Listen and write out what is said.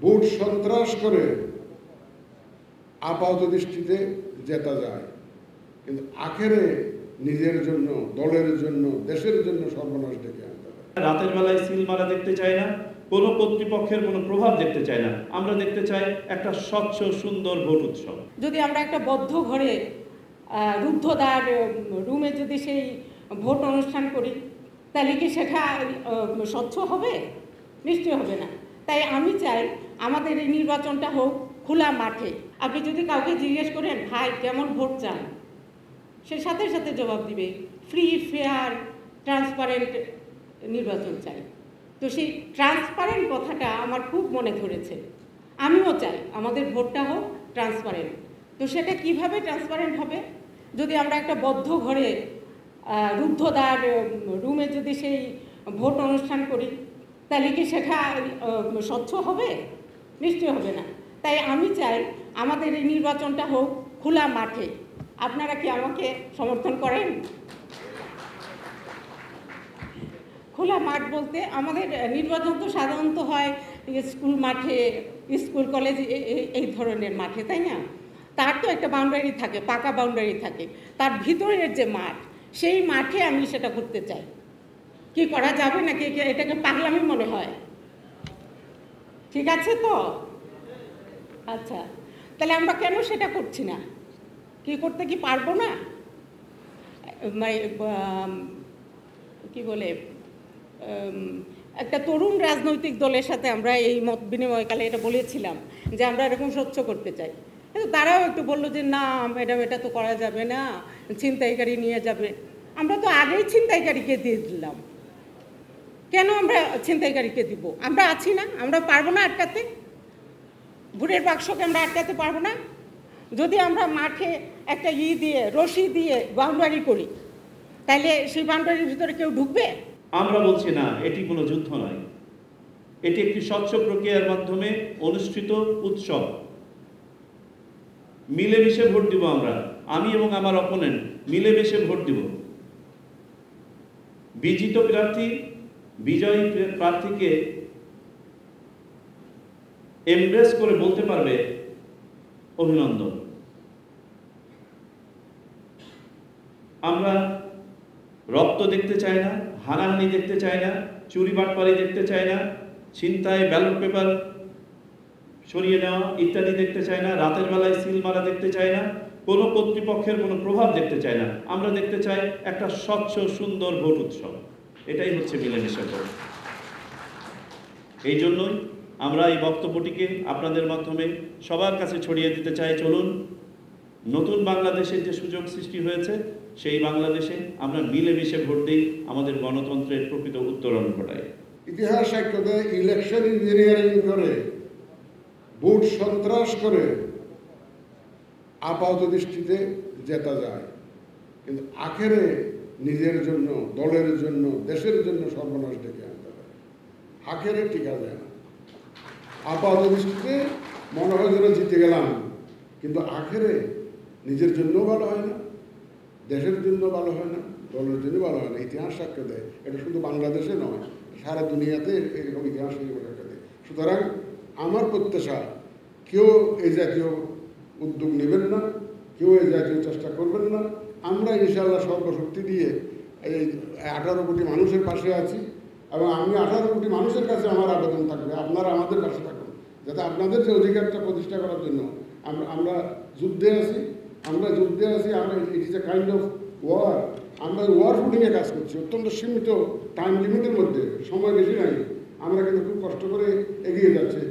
Vote সন্ত্রাস করে আপাত দৃষ্টিতে জেতা যায়, কিন্তু আখেরে নিজের জন্য, দলের জন্য, দেশের জন্য সর্বনাশ ডেকে আনতে পারে। রাতের বেলায় সিল মারা দেখতে চাই না, কোনো কর্তৃপক্ষের কোনো প্রভাব দেখতে চাই না। আমরা দেখতে চাই একটা স্বচ্ছ সুন্দর ভোট উৎসব। যদি আমরা একটা বদ্ধ ঘরে রুদ্ধদ্বার রুমে যদি সেই ভোট অনুষ্ঠান করি, তাহলে কি সেটা স্বচ্ছ হবে? নিশ্চয়ই হবে না। তাই আমি চাই আমাদের এই নির্বাচনটা হোক খোলা মাঠে। আপনি যদি কাউকে জিজ্ঞেস করেন ভাই কেমন ভোট চান, সে সাথে সাথে জবাব দিবে ফ্রি, ফেয়ার, ট্রান্সপারেন্ট নির্বাচন চাই। তো সেই ট্রান্সপারেন্ট কথাটা আমার খুব মনে ধরেছে। আমিও চাই আমাদের ভোটটা হোক ট্রান্সপারেন্ট। তো সেটা কিভাবে ট্রান্সপারেন্ট হবে? যদি আমরা একটা বদ্ধ ঘরে রুদ্ধদ্বার রুমে যদি সেই ভোট অনুষ্ঠান করি, তাহলে কি সেটা স্বচ্ছ হবে? নিশ্চয়ই হবে না। তাই আমি চাই আমাদের এই নির্বাচনটা হোক খোলা মাঠে। আপনারা কি আমাকে সমর্থন করেন? খোলা মাঠ বলতে আমাদের নির্বাচন তো সাধারণত হয় স্কুল মাঠে, স্কুল কলেজ, এই ধরনের মাঠে, তাই না? তার তো একটা বাউন্ডারি থাকে, পাকা বাউন্ডারি থাকে। তার ভিতরের যে মাঠ, সেই মাঠে আমি সেটা করতে চাই। কি করা যাবে নাকি? এটাকে পাগলামি মনে হয়? ঠিক আছে তো? আচ্ছা, তাহলে আমরা কেন সেটা করছি না? কি করতে কি পারবো না? মানে কি বলে, একটা তরুণ রাজনৈতিক দলের সাথে আমরা এই মত বিনিময়কালে এটা বলেছিলাম যে আমরা এরকম স্বচ্ছ করতে চাই, কিন্তু তারাও একটু বললো যে না ম্যাডাম, এটা তো করা যাবে না, ছিনতাইকারী নিয়ে যাবে। আমরা তো আগেই ছিনতাইকারীকে দিয়ে দিলাম, কেন আমরা ছিনতাইকারীকে দিব? আমরা আছি না? আমরা পারবো না আটকাতে? ভোটের বাক্সকে আমরা আটকাতে পারবো না? যদি আমরা মাঠে একটা দিয়ে রশি দিয়ে বাউন্ডারি করি, তাহলে সেই বাউন্ডারির ভিতরে কেউ ঢুকবে? আমরা বলছি না এটি কোনো যুদ্ধ নয়, এটি একটি স্বচ্ছ প্রক্রিয়ার মাধ্যমে অনুষ্ঠিত উৎসব। মিলেমিশে ভোট দিব আমরা, আমি এবং আমার অপোনেন্ট মিলেমিশে ভোট দিব। বিজিত প্রার্থী বিজয়ী প্রার্থীকে এমব্রেস করে বলতে পারবে অভিনন্দন। আমরা রক্ত দেখতে চাই না, হানাহানি দেখতে চাই না, চুরি বাটপারি দেখতে চাই না, ছিনতাই, ব্যালট পেপার সরিয়ে নেওয়া ইত্যাদি দেখতে চাই না, রাতের বেলায় সিল মারা দেখতে চাই না, কোনো কর্তৃপক্ষের কোনো প্রভাব দেখতে চাই না। আমরা দেখতে চাই একটা স্বচ্ছ সুন্দর ভোট উৎসব। এটাই হচ্ছে মিলেমিশে ভোট। এই জন্যই আমরা এই বক্তব্যটিকে আপনাদের মাধ্যমে সবার কাছে ছড়িয়ে দিতে চাই। চলুন নতুন বাংলাদেশের যে সুযোগ সৃষ্টি হয়েছে, সেই বাংলাদেশে আমরা মিলেমিশে ভোট দিই, আমাদের গণতন্ত্রের প্রকৃত উত্তরণ ঘটাই। ইতিহাস সাক্ষ্য দেয় ইলেকশন ইঞ্জিনিয়ারিং করে, ভোট সন্ত্রাস করে আপাত দৃষ্টিতে জেতা যায়, কিন্তু আখেরে নিজের জন্য, দলের জন্য, দেশের জন্য সর্বনাশ ডেকে আনতে পারে। আখেরে টিকা যায় না। আপাত দৃষ্টিতে মনে হয় যেন জিতে গেলাম, কিন্তু আখেরে নিজের জন্যও ভালো হয় না, দেশের জন্য ভালো হয় না, দলের জন্য ভালো হয় না। ইতিহাস সাক্ষ্য দেয়, এটা শুধু বাংলাদেশে নয়, সারা দুনিয়াতে এরকম ইতিহাস সাক্ষ্য দেয়। সুতরাং আমার প্রত্যাশা, কেউ এই জাতীয় উদ্যোগ নেবেন না, কেউ এই জাতীয় চেষ্টা করবেন না। আমরা ইনশাআল্লাহ সর্বশক্তি দিয়ে এই 18 কোটি মানুষের পাশে আছি, এবং আমি 18 কোটি মানুষের কাছে আমার আবেদন থাকবে, আপনারা আমাদের পাশে থাকুন, যাতে আপনাদের যে অধিকারটা প্রতিষ্ঠা করার জন্য আমরা যুদ্ধে আছি। আমরা it is a kind of war. আমরা ওয়ার ফুটিংয়ে কাজ করছি, অত্যন্ত সীমিত টাইম লিমিটের মধ্যে, সময় বেশি নাই। আমরা কিন্তু খুব কষ্ট করে এগিয়ে যাচ্ছি।